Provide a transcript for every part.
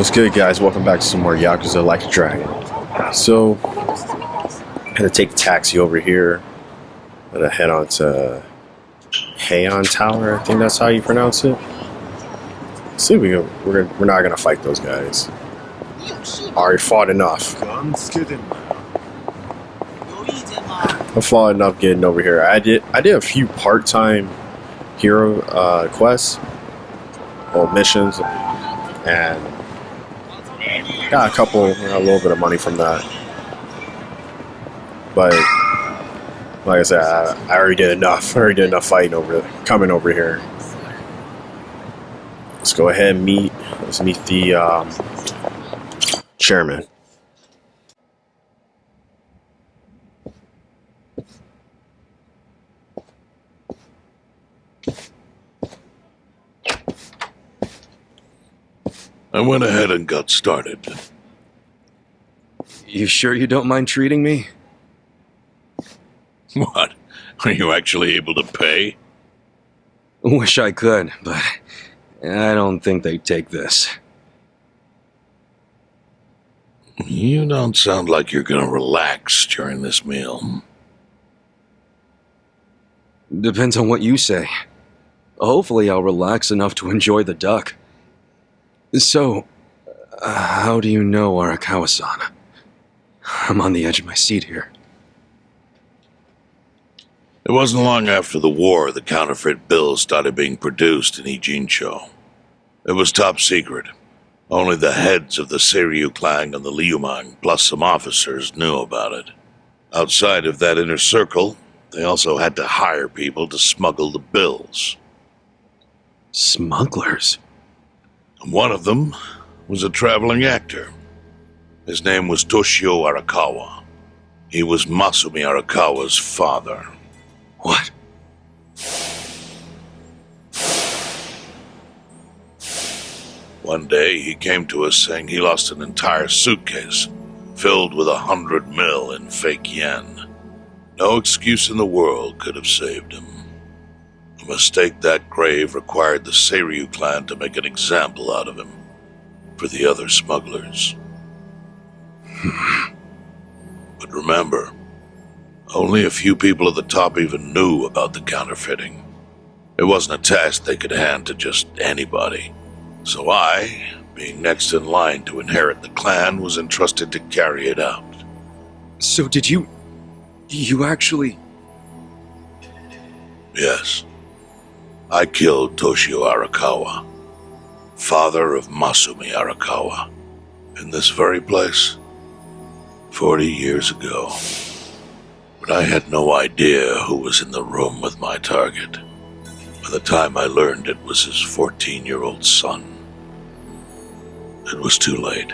What's good, guys? Welcome back to some more Yakuza Like a Dragon. So, I'm gonna take the taxi over here. I'm gonna head on to Heian Tower. I think that's how you pronounce it. See, we're not gonna fight those guys. Already fought enough. I fought enough getting over here. I did a few part-time hero quests or missions, and got a little bit of money from that. But like I said, I already did enough. I already did enough fighting coming over here. Let's go ahead and meet the chairman. I went ahead and got started. You sure you don't mind treating me? What? Are you actually able to pay? Wish I could, but I don't think they'd take this. You don't sound like you're gonna relax during this meal. Depends on what you say. Hopefully I'll relax enough to enjoy the duck. So, how do you know Arakawa-san? I'm on the edge of my seat here. It wasn't long after the war the counterfeit bills started being produced in Ijincho. It was top secret. Only the heads of the Seiryu clan and the Liumang, plus some officers, knew about it. Outside of that inner circle, they also had to hire people to smuggle the bills. Smugglers? One of them was a traveling actor. His name was Toshio Arakawa. He was Masumi Arakawa's father. What? One day, he came to us saying he lost an entire suitcase filled with 100 mil in fake yen. No excuse in the world could have saved him. A mistake that grave required the Seiryu clan to make an example out of him for the other smugglers. But remember, only a few people at the top even knew about the counterfeiting. It wasn't a task they could hand to just anybody. So I, being next in line to inherit the clan, was entrusted to carry it out. So did you actually... Yes. I killed Toshio Arakawa, father of Masumi Arakawa, in this very place, 40 years ago. But I had no idea who was in the room with my target. By the time I learned it was his 14-year-old son, it was too late.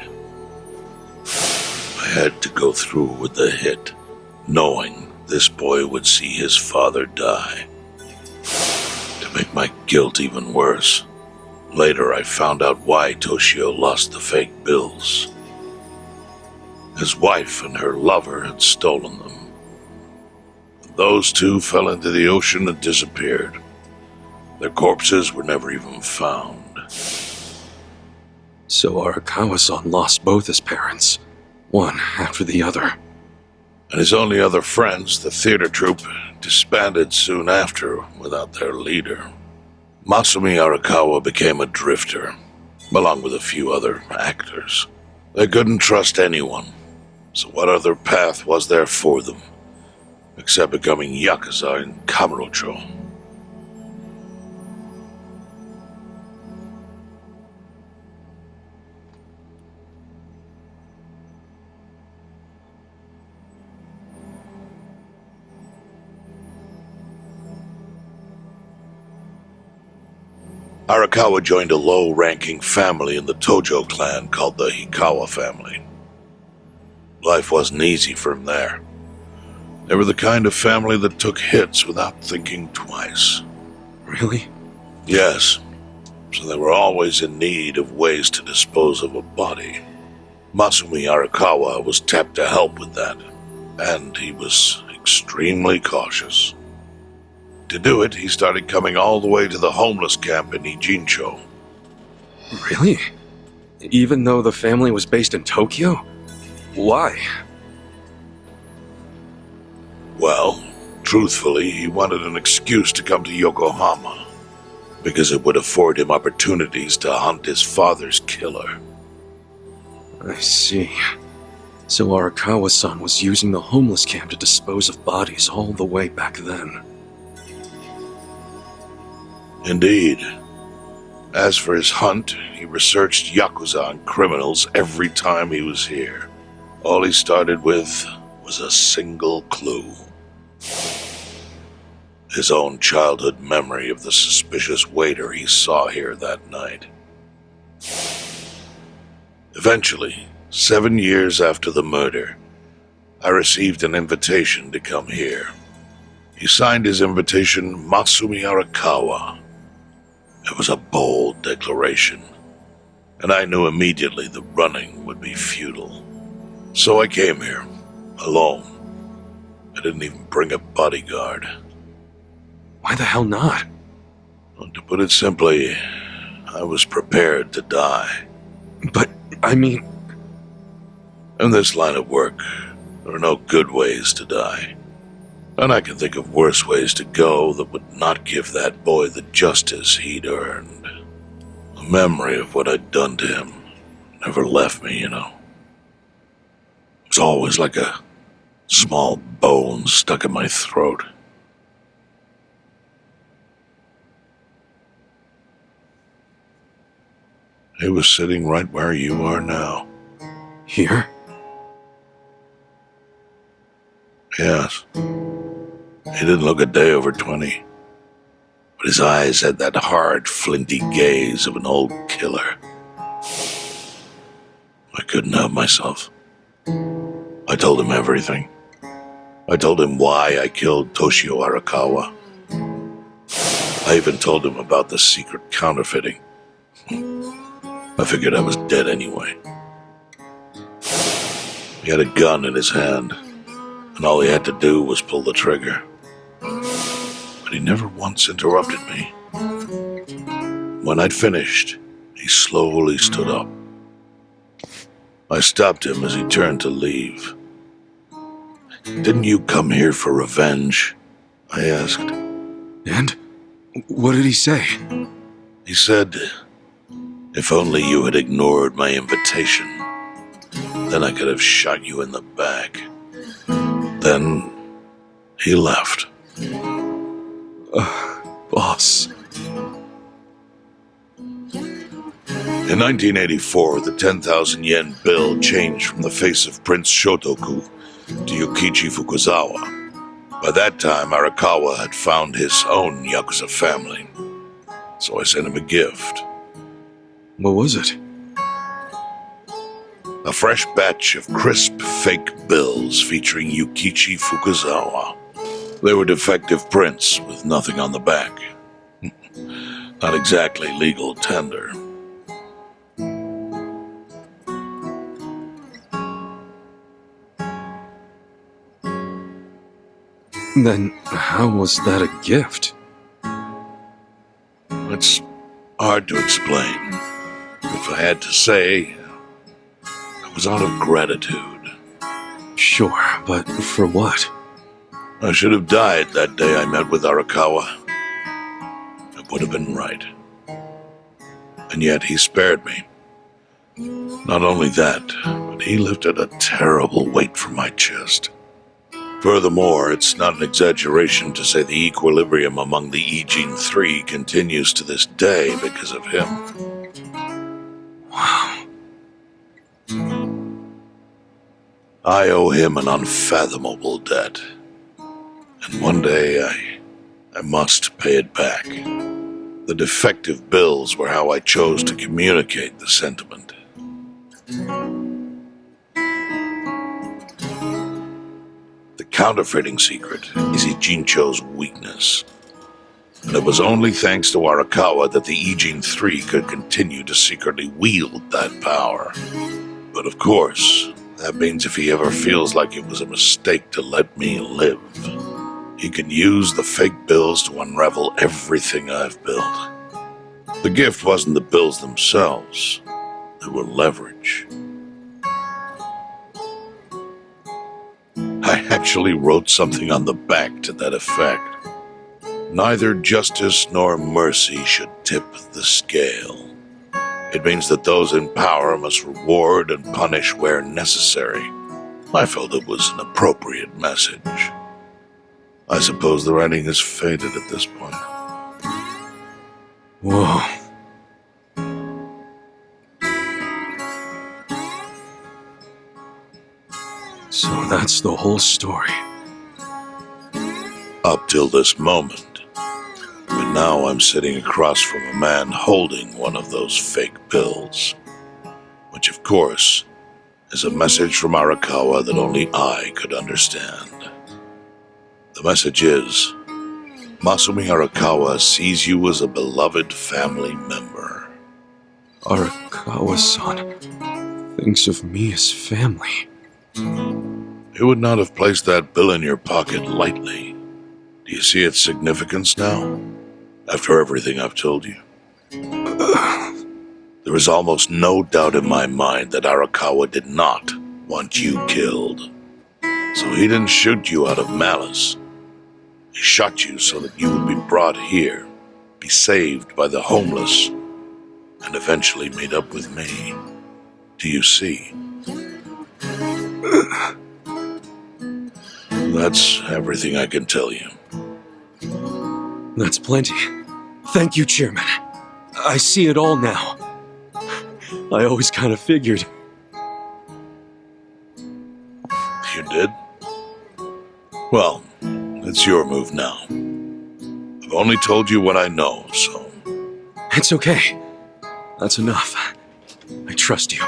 I had to go through with the hit, knowing this boy would see his father die. To make my guilt even worse, later I found out why Toshio lost the fake bills. His wife and her lover had stolen them. Those two fell into the ocean and disappeared. Their corpses were never even found. So Arakawa-san lost both his parents, one after the other. And his only other friends, the theater troupe, disbanded soon after without their leader. Masumi Arakawa became a drifter, along with a few other actors. They couldn't trust anyone, so what other path was there for them, except becoming Yakuza in Kamurocho? Arakawa joined a low-ranking family in the Tojo clan called the Hikawa family. Life wasn't easy for him there. They were the kind of family that took hits without thinking twice. Really? Yes. So they were always in need of ways to dispose of a body. Masumi Arakawa was tapped to help with that, and he was extremely cautious. To do it, he started coming all the way to the homeless camp in Ijincho. Really? Even though the family was based in Tokyo? Why? Well, truthfully, he wanted an excuse to come to Yokohama, because it would afford him opportunities to hunt his father's killer. I see. So Arakawa-san was using the homeless camp to dispose of bodies all the way back then. Indeed. As for his hunt, he researched Yakuza and criminals every time he was here. All he started with was a single clue. His own childhood memory of the suspicious waiter he saw here that night. Eventually, 7 years after the murder, I received an invitation to come here. He signed his invitation Masumi Arakawa. It was a bold declaration, and I knew immediately the running would be futile. So I came here, alone. I didn't even bring a bodyguard. Why the hell not? Well, to put it simply, I was prepared to die. But, I mean... In this line of work, there are no good ways to die. And I can think of worse ways to go that would not give that boy the justice he'd earned. The memory of what I'd done to him never left me, you know. It was always like a small bone stuck in my throat. He was sitting right where you are now. Here? Yes. He didn't look a day over 20. But his eyes had that hard, flinty gaze of an old killer. I couldn't help myself. I told him everything. I told him why I killed Toshio Arakawa. I even told him about the secret counterfeiting. I figured I was dead anyway. He had a gun in his hand, and all he had to do was pull the trigger. But he never once interrupted me. When I'd finished, he slowly stood up. I stopped him as he turned to leave. "Didn't you come here for revenge?" I asked. And? What did he say? He said, "If only you had ignored my invitation, then I could have shot you in the back." Then he left. Boss. In 1984, the 10,000 yen bill changed from the face of Prince Shotoku to Yukichi Fukuzawa. By that time, Arakawa had found his own Yakuza family, so I sent him a gift. What was it? A fresh batch of crisp fake bills featuring Yukichi Fukuzawa. They were defective prints with nothing on the back. Not exactly legal tender. Then how was that a gift? It's hard to explain. If I had to say, it was out of gratitude. Sure, but for what? I should have died that day I met with Arakawa. It would have been right. And yet he spared me. Not only that, but he lifted a terrible weight from my chest. Furthermore, it's not an exaggeration to say the equilibrium among the Ijin Three continues to this day because of him. Wow. I owe him an unfathomable debt. And one day I must pay it back. The defective bills were how I chose to communicate the sentiment. The counterfeiting secret is Ijincho's weakness. And it was only thanks to Arakawa that the Ijin Three could continue to secretly wield that power. But of course, that means if he ever feels like it was a mistake to let me live, he can use the fake bills to unravel everything I've built. The gift wasn't the bills themselves. They were leverage. I actually wrote something on the back to that effect. Neither justice nor mercy should tip the scale. It means that those in power must reward and punish where necessary. I felt it was an appropriate message. I suppose the writing is faded at this point. Whoa. So that's the whole story. Up till this moment. But now I'm sitting across from a man holding one of those fake pills. Which, of course, is a message from Arakawa that only I could understand. The message is, Masumi Arakawa sees you as a beloved family member. Arakawa-san thinks of me as family. He would not have placed that bill in your pocket lightly. Do you see its significance now? After everything I've told you? There is almost no doubt in my mind that Arakawa did not want you killed. So he didn't shoot you out of malice. He shot you so that you would be brought here, be saved by the homeless, and eventually meet up with me. Do you see? That's everything I can tell you. That's plenty. Thank you, Chairman. I see it all now. I always kind of figured. You did? Well, it's your move now. I've only told you what I know, so... It's okay. That's enough. I trust you.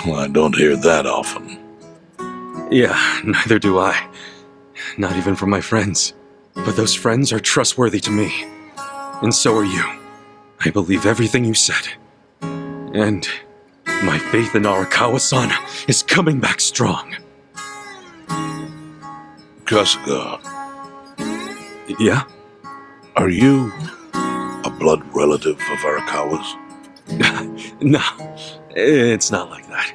Well, I don't hear that often. Yeah, neither do I. Not even from my friends. But those friends are trustworthy to me. And so are you. I believe everything you said. And my faith in Arakawa-san is coming back strong. Kasuga, Yeah? are you a blood relative of Arakawa's? No, it's not like that.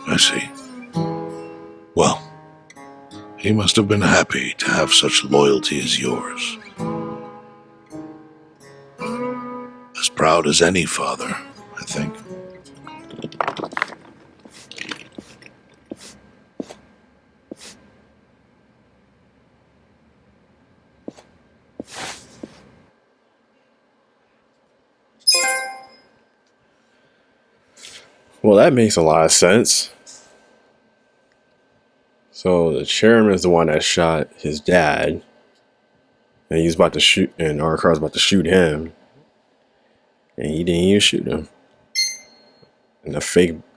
I see. Well, he must have been happy to have such loyalty as yours. As proud as any father, I think. Well, that makes a lot of sense. So the chairman is the one that shot his dad, and he's about to shoot, and Arakawa's about to shoot him, and he didn't even shoot him. And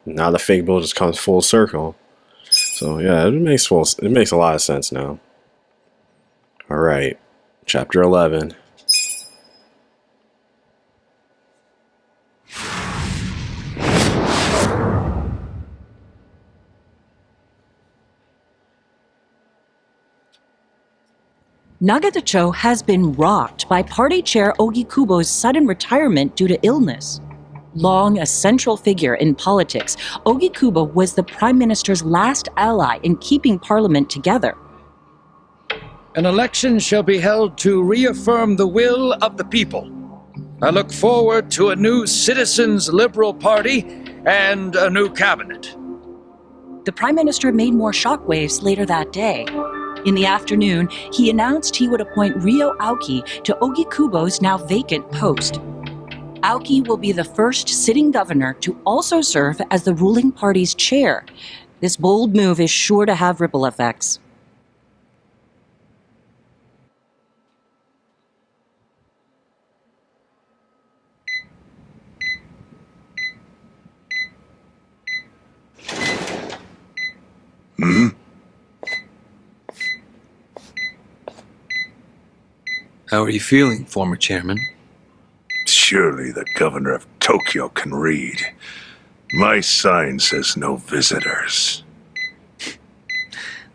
now the fake bill just comes full circle. So yeah, it makes a lot of sense now. All right, chapter 11. Nagatacho has been rocked by party chair Ogikubo's sudden retirement due to illness. Long a central figure in politics, Ogikubo was the Prime Minister's last ally in keeping Parliament together. An election shall be held to reaffirm the will of the people. I look forward to a new Citizens' Liberal Party and a new cabinet. The Prime Minister made more shockwaves later that day. In the afternoon, he announced he would appoint Ryo Aoki to Ogikubo's now vacant post. Aoki will be the first sitting governor to also serve as the ruling party's chair. This bold move is sure to have ripple effects. How are you feeling, former chairman? Surely the governor of Tokyo can read. My sign says no visitors.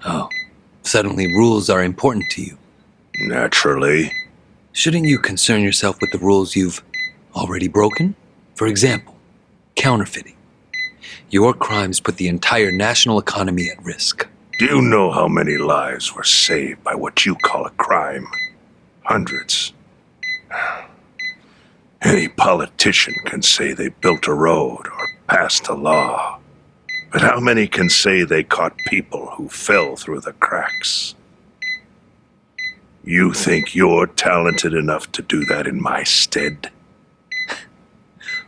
Oh, suddenly rules are important to you. Naturally. Shouldn't you concern yourself with the rules you've Already broken? For example, counterfeiting. Your crimes put the entire national economy at risk. Do you know how many lives were saved by what you call a crime? Hundreds. Any politician can say they built a road or passed a law. But how many can say they caught people who fell through the cracks? You think you're talented enough to do that in my stead?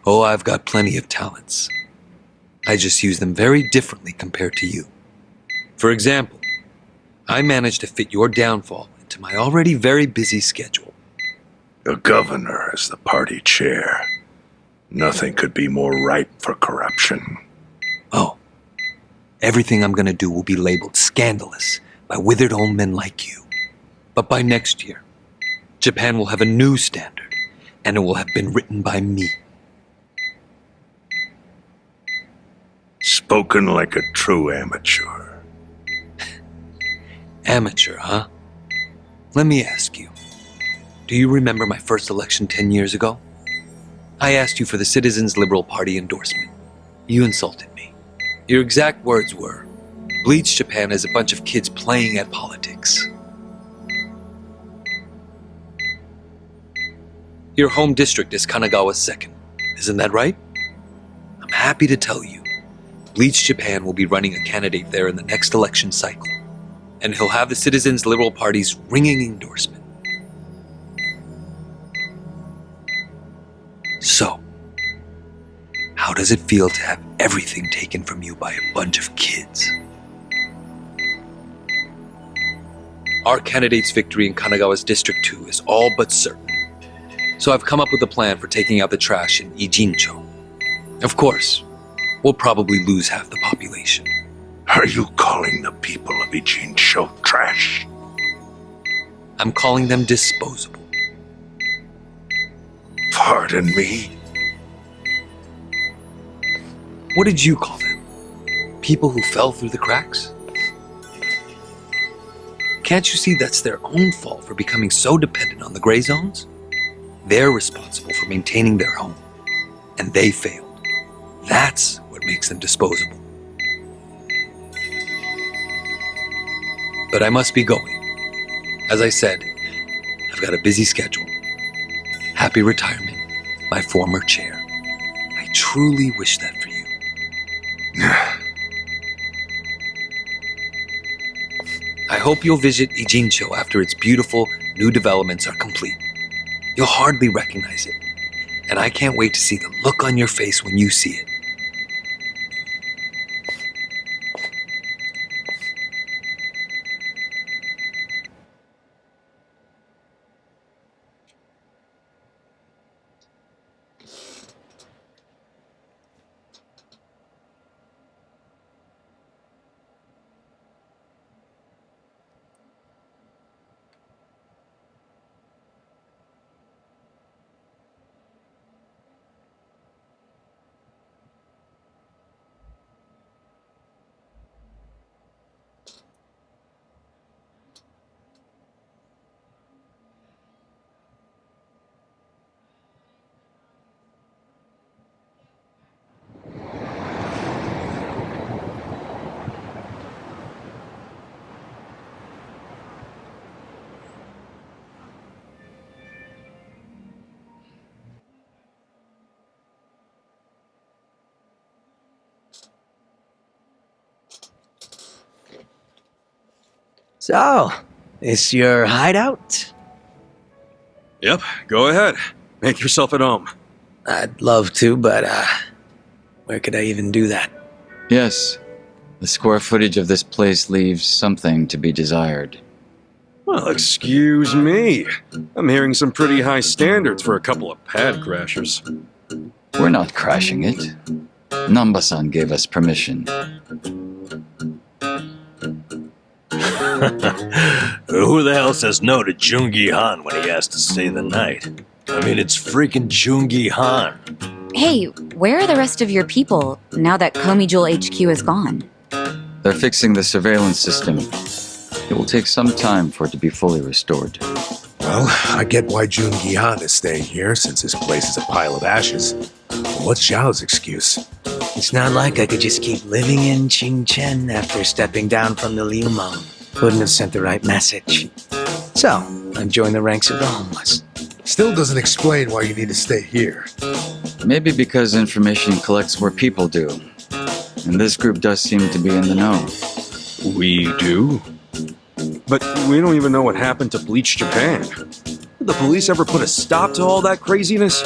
Oh, I've got plenty of talents. I just use them very differently compared to you. For example, I managed to fit your downfall into my already very busy schedule. The governor is the party chair. Nothing could be more ripe for corruption. Oh, everything I'm gonna do will be labeled scandalous by withered old men like you. But by next year, Japan will have a new standard, and it will have been written by me. Spoken like a true amateur. Amateur, huh? Let me ask you. Do you remember my first election 10 years ago? I asked you for the Citizens Liberal Party endorsement. You insulted me. Your exact words were, "Bleach Japan is a bunch of kids playing at politics." Your home district is Kanagawa's second. Isn't that right? I'm happy to tell you, Bleach Japan will be running a candidate there in the next election cycle, and he'll have the Citizens Liberal Party's ringing endorsement. So, how does it feel to have everything taken from you by a bunch of kids? Our candidate's victory in Kanagawa's District 2 is all but certain. So I've come up with a plan for taking out the trash in Ijincho. Of course, we'll probably lose half the population. Are you calling the people of Ijincho trash? I'm calling them disposable. Pardon me? What did you call them? People who fell through the cracks? Can't you see that's their own fault for becoming so dependent on the gray zones? They're responsible for maintaining their home, and they failed. That's what makes them disposable. But I must be going. As I said, I've got a busy schedule. Happy retirement, my former chair. I truly wish that for you. I hope you'll visit Ijincho after its beautiful new developments are complete. You'll hardly recognize it, and I can't wait to see the look on your face when you see it. So, this your hideout? Yep, go ahead. Make yourself at home. I'd love to, but, where could I even do that? Yes. The square footage of this place leaves something to be desired. Well, excuse me. I'm hearing some pretty high standards for a couple of pad crashers. We're not crashing it. Namba-san gave us permission. Who the hell says no to Jungi Han when he has to stay the night? I mean, it's freaking Jungi Han. Hey, where are the rest of your people now that Komijul HQ is gone? They're fixing the surveillance system. It will take some time for it to be fully restored. Well, I get why Jun Gihan is staying here, since this place is a pile of ashes. But what's Zhao's excuse? It's not like I could just keep living in Qingchen after stepping down from the Liu Meng. Wouldn't have sent the right message. So, I've joined the ranks of the homeless. Still doesn't explain why you need to stay here. Maybe because information collects where people do. And this group does seem to be in the know. We do? But we don't even know what happened to Bleach Japan. Did the police ever put a stop to all that craziness?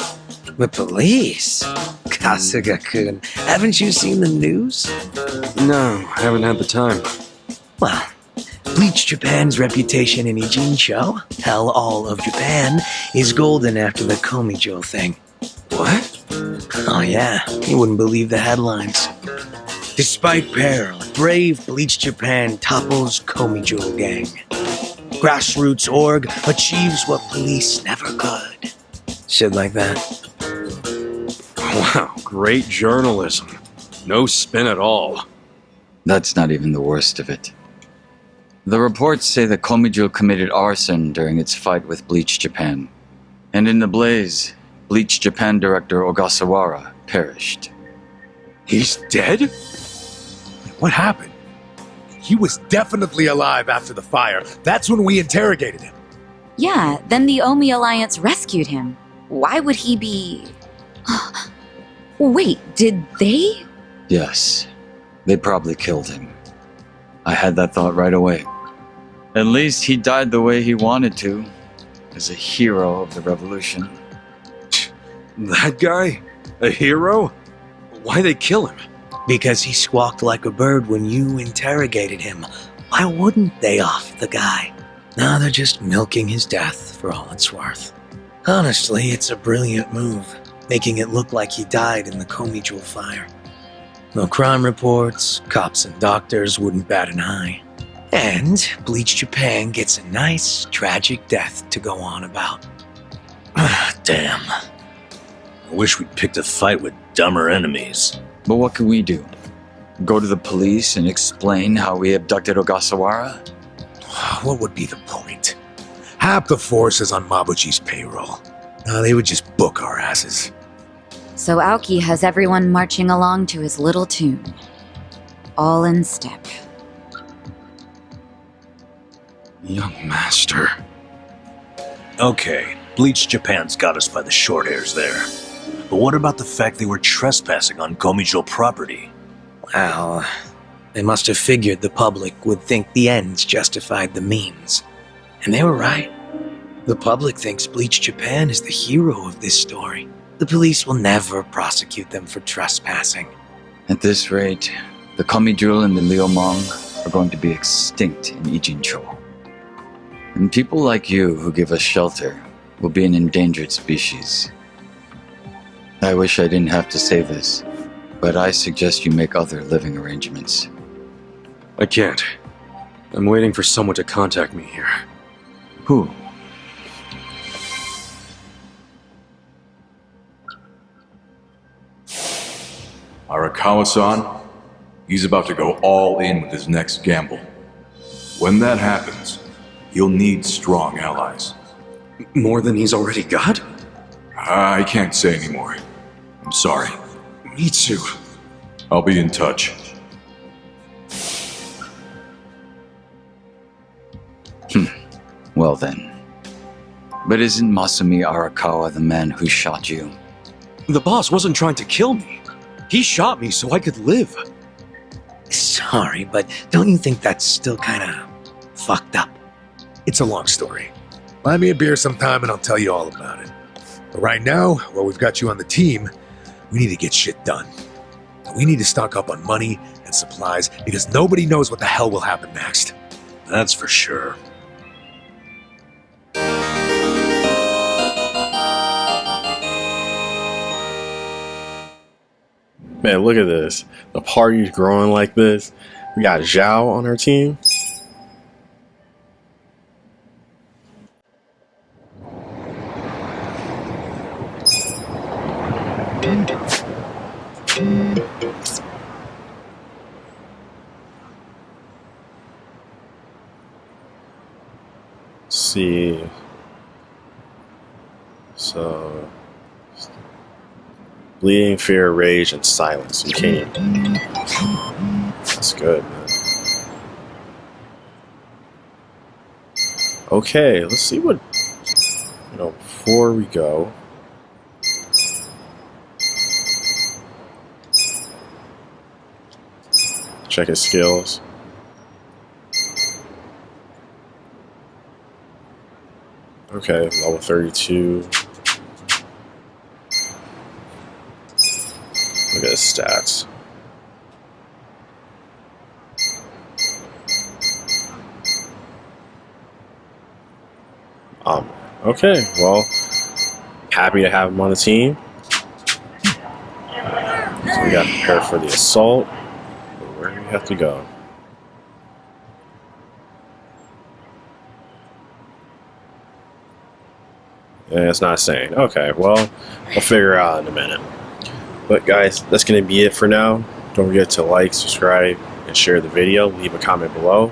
The police? Kasuga-kun, haven't you seen the news? No, I haven't had the time. Well, Bleach Japan's reputation in Ijincho, hell, all of Japan, is golden after the Komi thing. What? Oh yeah, you wouldn't believe the headlines. Despite peril, brave Bleach Japan topples Komi gang. Grassroots org achieves what police never could. Shit like that. Wow, great journalism. No spin at all. That's not even the worst of it. The reports say that Komijo committed arson during its fight with Bleach Japan. And in the blaze, Bleach Japan director Ogasawara perished. He's dead? What happened? He was definitely alive after the fire. That's when we interrogated him. Yeah, then the Omi Alliance rescued him. Why would he be... Wait, did they? Yes, they probably killed him. I had that thought right away. At least he died the way he wanted to, as a hero of the revolution. That guy? A hero? Why they kill him? Because he squawked like a bird when you interrogated him. Why wouldn't they off the guy? No, they're just milking his death for all it's worth. Honestly, it's a brilliant move, making it look like he died in the Komi fire. No crime reports, cops and doctors wouldn't bat an eye. And Bleach Japan gets a nice, tragic death to go on about. Damn. I wish we'd picked a fight with dumber enemies. But what can we do? Go to the police and explain how we abducted Ogasawara? What would be the point? Half the force is on Mabuchi's payroll. They would just book our asses. So Aoki has everyone marching along to his little tune. All in step. Young master. Okay, Bleach Japan's got us by the short hairs there. But what about the fact they were trespassing on Komijo property? Well, they must have figured the public would think the ends justified the means. And they were right. The public thinks Bleach Japan is the hero of this story. The police will never prosecute them for trespassing. At this rate, the Komijo and the Liumang are going to be extinct in Ijincho. And people like you who give us shelter will be an endangered species. I wish I didn't have to say this, but I suggest you make other living arrangements. I can't. I'm waiting for someone to contact me here. Who? Arakawa-san, he's about to go all in with his next gamble. When that happens, he'll need strong allies. More than he's already got? I can't say anymore. I'm sorry. Me too. I'll be in touch. Well then. But isn't Masumi Arakawa the man who shot you? The boss wasn't trying to kill me. He shot me so I could live. Sorry, but don't you think that's still kinda fucked up? It's a long story. Buy me a beer sometime and I'll tell you all about it. But right now, while we've got you on the team, we need to get shit done. We need to stock up on money and supplies because nobody knows what the hell will happen next. That's for sure. Man, look at this. The party's growing like this. We got Zhao on our team. See, So, bleeding, fear, rage, and silence. You can't. That's good, man. Okay, let's see what, before we go. Check his skills. Okay, level 32. Look at his stats. Okay, well, happy to have him on the team. So we got to prepare for the assault. Where do we have to go? Yeah, it's not saying. Okay, well, we'll figure it out in a minute. But guys, that's going to be it for now. Don't forget to like, subscribe, and share the video. Leave a comment below.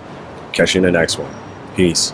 Catch you in the next one. Peace.